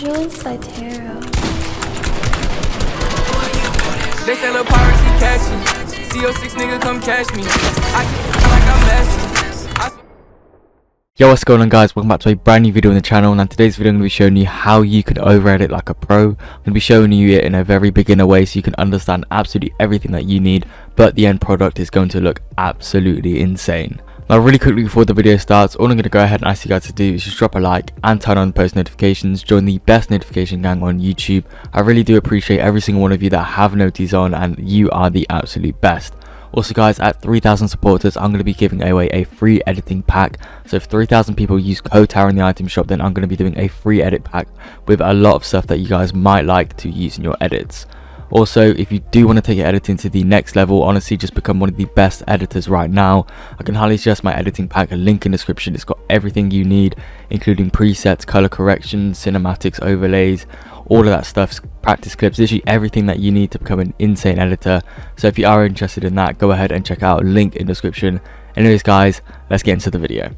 Visuals by Tarot. They say little piracy catchy. CO6 nigga come catch me. I like I'm messy. Yo, what's going on guys, welcome back to a brand new video on the channel. And in today's video I'm going to be showing you how you can over-edit like a pro. I'm going to be showing you it in a very beginner way so you can understand absolutely everything that you need, but the end product is going to look absolutely insane. Now really quickly before the video starts, all I'm going to go ahead and ask you guys to do is just drop a like and turn on post notifications. Join the best notification gang on YouTube. I really do appreciate every single one of you that have notice on, and you are the absolute best. Also guys, at 3,000 supporters I'm going to be giving away a free editing pack. So if 3,000 people use code TARA in the item shop, then I'm going to be doing a free edit pack with a lot of stuff that you guys might like to use in your edits. Also, if you do want to take your editing to the next level, honestly just become one of the best editors right now, I can highly suggest my editing pack, a link in the description. It's got everything you need, including presets, color corrections, cinematics, overlays, all of that stuff, practice clips, literally everything that you need to become an insane editor. So if you are interested in that, go ahead and check out, link in the description. Anyways guys, let's get into the video.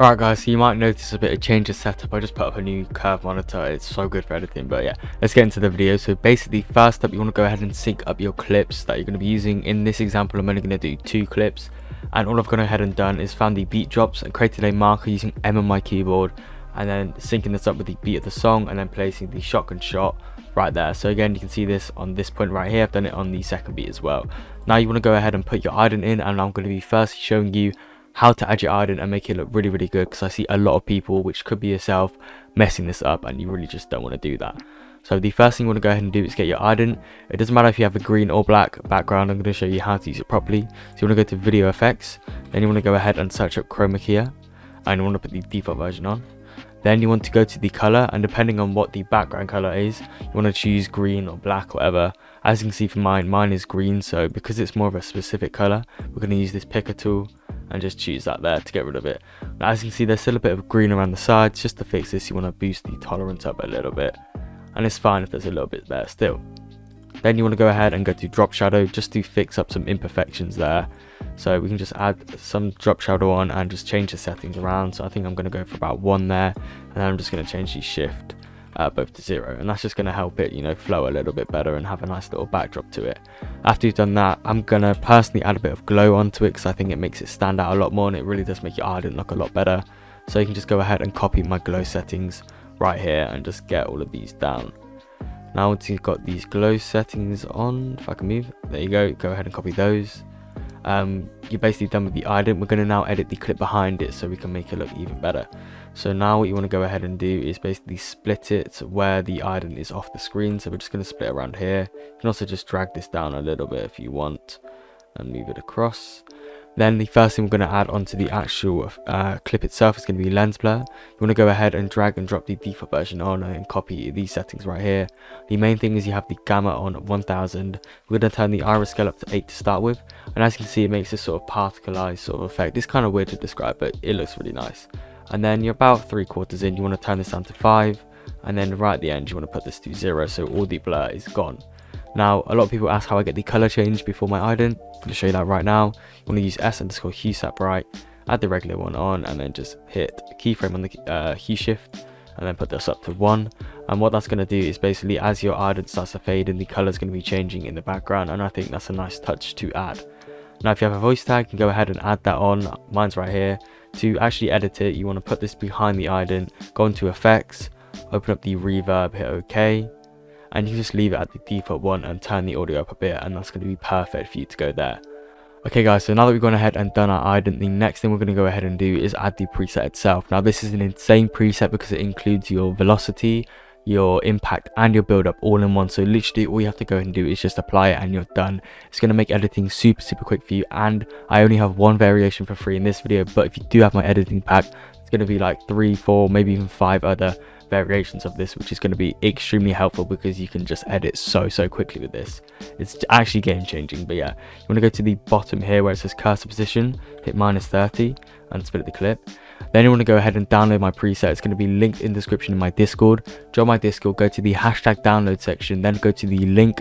Alright guys, so you might notice a bit of change of setup. I just put up a new curve monitor, it's so good for editing. But yeah, let's get into the video. So basically first up, you want to go ahead and sync up your clips that you're going to be using. In this example I'm only going to do 2 clips, and all I've gone ahead and done is found the beat drops and created a marker using M on my keyboard, and then syncing this up with the beat of the song and then placing the shotgun shot right there. So again, you can see this on this point right here. I've done it on the second beat as well. Now you want to go ahead and put your ident in, and I'm going to be first showing you how to add your ident and make it look really good, because I see a lot of people, which could be yourself, messing this up, and you really just don't want to do that. So the first thing you want to go ahead and do is get your ident. It doesn't matter if you have a green or black background, I'm going to show you how to use it properly. So you want to go to video effects, then you want to go ahead and search up chroma key, and you want to put the default version on. Then you want to go to the color, and depending on what the background color is, you want to choose green or black, whatever. As you can see for mine is green, so because it's more of a specific color, we're going to use this picker tool and just choose that there to get rid of it. Now as you can see, there's still a bit of green around the sides. Just to fix this, you want to boost the tolerance up a little bit, and it's fine if there's a little bit there still. Then you want to go ahead and go to drop shadow just to fix up some imperfections there. So we can just add some drop shadow on and just change the settings around. So I think I'm going to go for about 1 there, and then I'm just going to change the shift both to 0, and that's just going to help it, you know, flow a little bit better and have a nice little backdrop to it. After you've done that, I'm going to personally add a bit of glow onto it, because I think it makes it stand out a lot more, and it really does make your ident look a lot better. So you can just go ahead and copy my glow settings right here and just get all of these down. Now once you've got these glow settings on, if I can move, there you go ahead and copy those. You're basically done with the ident. We're going to now edit the clip behind it so we can make it look even better. So now what you want to go ahead and do is basically split it where the ident is off the screen. So we're just going to split around here. You can also just drag this down a little bit if you want and move it across. Then the first thing we're going to add onto the actual clip itself is going to be lens blur. You want to go ahead and drag and drop the default version on and copy these settings right here. The main thing is you have the gamma on 1000. We're going to turn the iris scale up to 8 to start with, and as you can see, it makes this sort of particleized sort of effect. It's kind of weird to describe, but it looks really nice. And then you're about 3/4 in, you want to turn this down to 5, and then right at the end you want to put this to 0 so all the blur is gone. Now a lot of people ask how I get the color change before my ident. I'm going to show you that right now. You want to use S_hue sap right, add the regular one on, and then just hit keyframe on the hue shift, and then put this up to 1. And what that's going to do is basically as your ident starts to fade in, the color is going to be changing in the background, and I think that's a nice touch to add. Now if you have a voice tag, you can go ahead and add that on. Mine's right here. To actually edit it, you want to put this behind the ident, go into effects, open up the reverb, hit OK, and you can just leave it at the default one and turn the audio up a bit, and that's going to be perfect for you to go there. Okay guys, so now that we've gone ahead and done our ident, the next thing we're going to go ahead and do is add the preset itself. Now this is an insane preset because it includes your velocity, your impact, and your build up all in one. So literally all you have to go and do is just apply it and you're done. It's going to make editing super quick for you, and I only have 1 variation for free in this video, but if you do have my editing pack, it's going to be like 3, 4, maybe even 5 other variations of this, which is going to be extremely helpful because you can just edit so quickly with this. It's actually game changing. But yeah, you want to go to the bottom here where it says cursor position, hit -30 and split the clip. Then you want to go ahead and download my preset. It's going to be linked in the description in my Discord. Join my Discord, go to the hashtag download section, then go to the link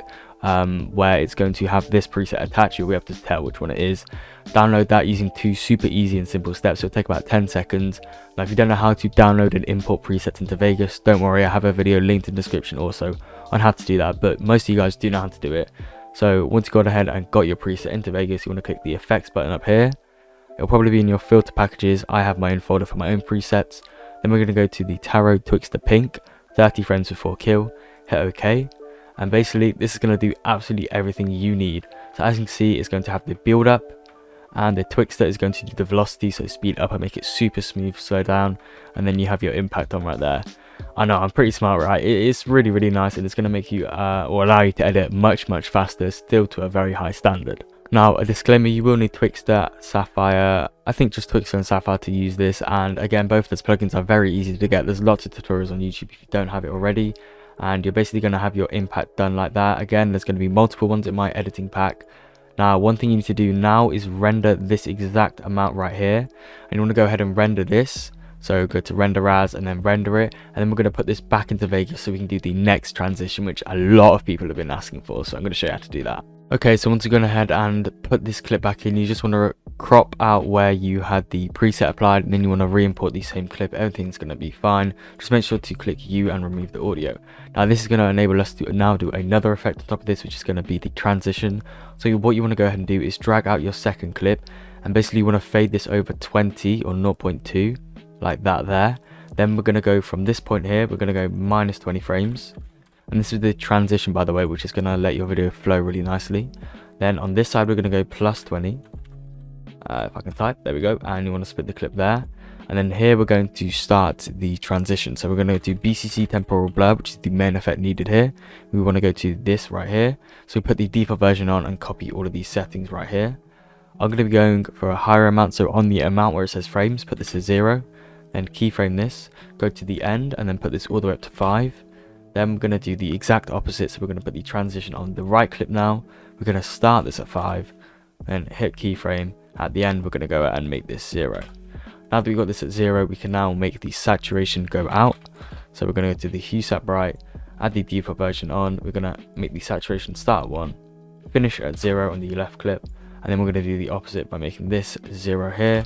where it's going to have this preset attached. You'll be able to tell which one it is. Download that using 2 super easy and simple steps. It'll take about 10 seconds. Now if you don't know how to download and import presets into Vegas, don't worry, I have a video linked in the description also on how to do that, but most of you guys do know how to do it. So once you've gone ahead and got your preset into Vegas, you want to click the effects button up here. It'll probably be in your filter packages. I have my own folder for my own presets. Then we're going to go to the Tarot Twixter Pink, 30 frames before kill, hit OK. And basically this is going to do absolutely everything you need. So as you can see, it's going to have the build up, and the Twixter is going to do the velocity, so speed up and make it super smooth, slow down, and then you have your impact on right there. I know, I'm pretty smart, right? It's really nice, and it's going to make you or allow you to edit much faster, still to a very high standard. Now a disclaimer, you will need Twixter, Sapphire, I think just Twixter and Sapphire to use this, and again both of those plugins are very easy to get. There's lots of tutorials on YouTube if you don't have it already, and you're basically going to have your impact done like that. Again, there's going to be multiple ones in my editing pack. Now one thing you need to do now is render this exact amount right here, and you want to go ahead and render this. So go to render as and then render it, and then we're going to put this back into Vegas so we can do the next transition, which a lot of people have been asking for, so I'm going to show you how to do that. Okay, so once you're going ahead and put this clip back in, you just want to crop out where you had the preset applied, and then you want to re-import the same clip. Everything's going to be fine. Just make sure to click U and remove the audio. Now this is going to enable us to now do another effect on top of this, which is going to be the transition. So what you want to go ahead and do is drag out your second clip, and basically you want to fade this over 20 or 0.2 like that there. Then we're going to go from this point here, we're going to go minus 20 frames. And this is the transition, by the way, which is going to let your video flow really nicely. Then on this side, we're going to go plus 20. If I can type, there we go. And you want to split the clip there. And then here, we're going to start the transition. So we're going to do BCC temporal blur, which is the main effect needed here. We want to go to this right here. So we put the default version on and copy all of these settings right here. I'm going to be going for a higher amount. So on the amount where it says frames, put this to 0. Then keyframe this, go to the end, and then put this all the way up to 5. Then we're going to do the exact opposite, so we're going to put the transition on the right clip now. We're going to start this at 5, then hit keyframe. At the end, we're going to go and make this 0. Now that we've got this at 0, we can now make the saturation go out. So we're going to go to the hue sat bright, add the default version on. We're going to make the saturation start at 1, finish at 0 on the left clip, and then we're going to do the opposite by making this 0 here,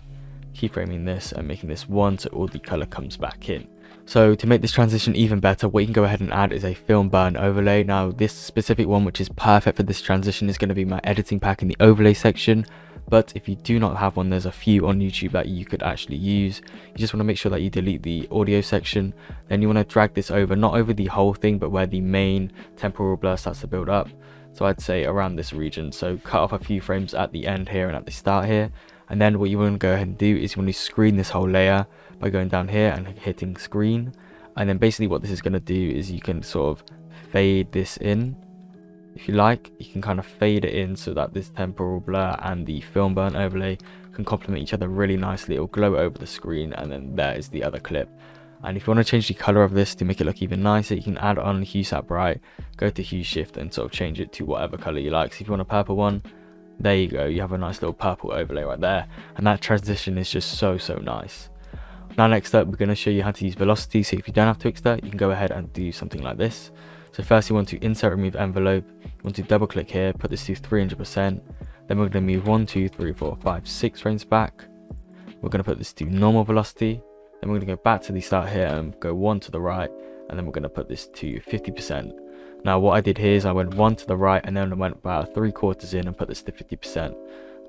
keyframing this and making this 1 so all the color comes back in. So to make this transition even better, what you can go ahead and add is a film burn overlay. Now this specific one, which is perfect for this transition, is going to be my editing pack in the overlay section. But if you do not have one, there's a few on YouTube that you could actually use. You just want to make sure that you delete the audio section. Then you want to drag this over, not over the whole thing, but where the main temporal blur starts to build up. So I'd say around this region. So cut off a few frames at the end here and at the start here. And then what you want to go ahead and do is you want to screen this whole layer by going down here and hitting screen. And then basically what this is going to do is you can sort of fade this in. If you like, you can kind of fade it in so that this temporal blur and the film burn overlay can complement each other really nicely. It will glow over the screen, and then there is the other clip. And if you want to change the color of this to make it look even nicer, you can add on hue sat bright, go to hue shift and sort of change it to whatever color you like. So if you want a purple one, there you go, you have a nice little purple overlay right there, and that transition is just so nice. Now next up, we're going to show you how to use velocity. So if you don't have Twixter, you can go ahead and do something like this. So first you want to insert remove envelope, you want to double click here, put this to 300%, then we're going to move 1, 2, 3, 4, 5, 6 frames back. We're going to put this to normal velocity, then we're going to go back to the start here and go 1 to the right, and then we're going to put this to 50%. Now what I did here is I went 1 to the right, and then I went about 3/4 in and put this to 50%.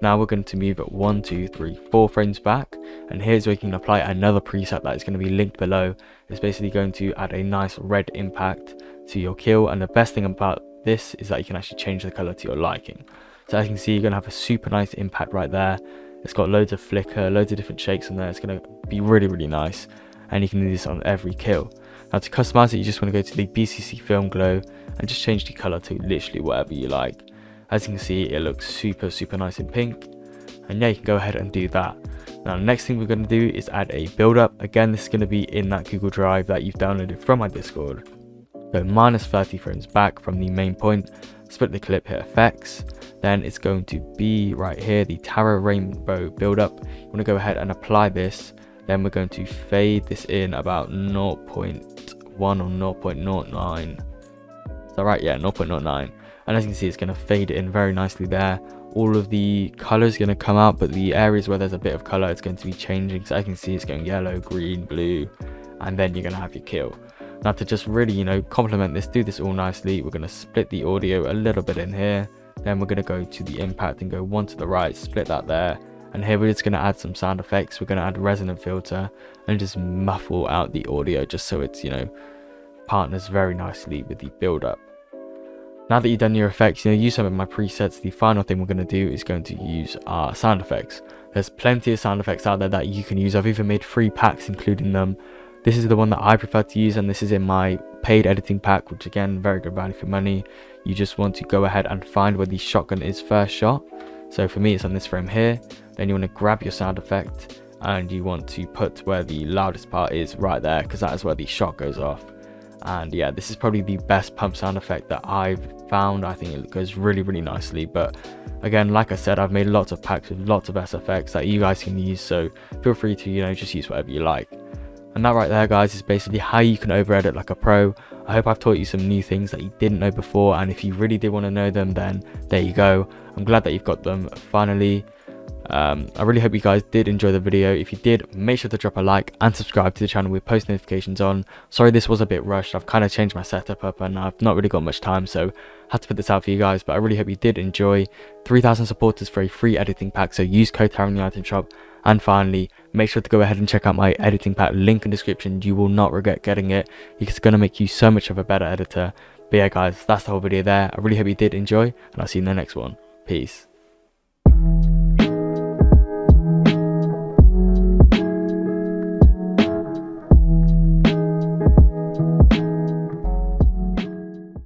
Now we're going to move at 1, 2, 3, 4 frames back, and here's where you can apply another preset that is going to be linked below. It's basically going to add a nice red impact to your kill, and the best thing about this is that you can actually change the color to your liking. So as you can see, you're going to have a super nice impact right there. It's got loads of flicker, loads of different shakes on there. It's going to be really nice, and you can do this on every kill. Now to customize it, you just want to go to the BCC film glow and just change the color to literally whatever you like. As you can see, it looks super nice in pink, and yeah, you can go ahead and do that. Now the next thing we're going to do is add a build up. Again, this is going to be in that Google Drive that you've downloaded from my Discord. So minus 30 frames back from the main point, split the clip, hit effects, then it's going to be right here, the Tarot Rainbow build up. You want to go ahead and apply this Then we're going to fade this in about 0.1 or 0.09. Is that right? Yeah, 0.09. And as you can see, it's going to fade it in very nicely there. All of the color is going to come out, but the areas where there's a bit of color, it's going to be changing. So I can see it's going yellow, green, blue, and then you're going to have your kill. Now to just really, you know, complement this, do this all nicely, we're going to split the audio a little bit in here. Then we're going to go to the impact and go one to the right, split that there. And here we're just going to add some sound effects. We're going to add resonant filter and just muffle out the audio just so it's, you know, partners very nicely with the build up. Now that you've done your effects, you know, use some of my presets. The final thing we're going to do is going to use our sound effects. There's plenty of sound effects out there that you can use. I've even made 3 packs including them. This is the one that I prefer to use, and this is in my paid editing pack, which again, very good value for money. You just want to go ahead and find where the shotgun is first shot. So for me, it's on this frame here. Then you want to grab your sound effect and you want to put where the loudest part is right there, because that is where the shot goes off. And yeah, this is probably the best pump sound effect that I've found. I think it goes really, really nicely. But again, like I said, I've made lots of packs with lots of SFX that you guys can use. So feel free to, you know, just use whatever you like. And that right there, guys, is basically how you can over edit like a pro. I hope I've taught you some new things that you didn't know before, and if you really did want to know them, then there you go. I'm glad that you've got them finally. I really hope you guys did enjoy the video. If you did, make sure to drop a like and subscribe to the channel with post notifications on. Sorry this was a bit rushed. I've kind of changed my setup up and I've not really got much time, so had to put this out for you guys. But I really hope you did enjoy. 3,000 supporters for a free editing pack, so use code TARA in the item shop. And finally, make sure to go ahead and check out my editing pack, link in description. You will not regret getting it. It's going to make you so much of a better editor. But yeah guys, that's the whole video there. I really hope you did enjoy, and I'll see you in the next one. Peace.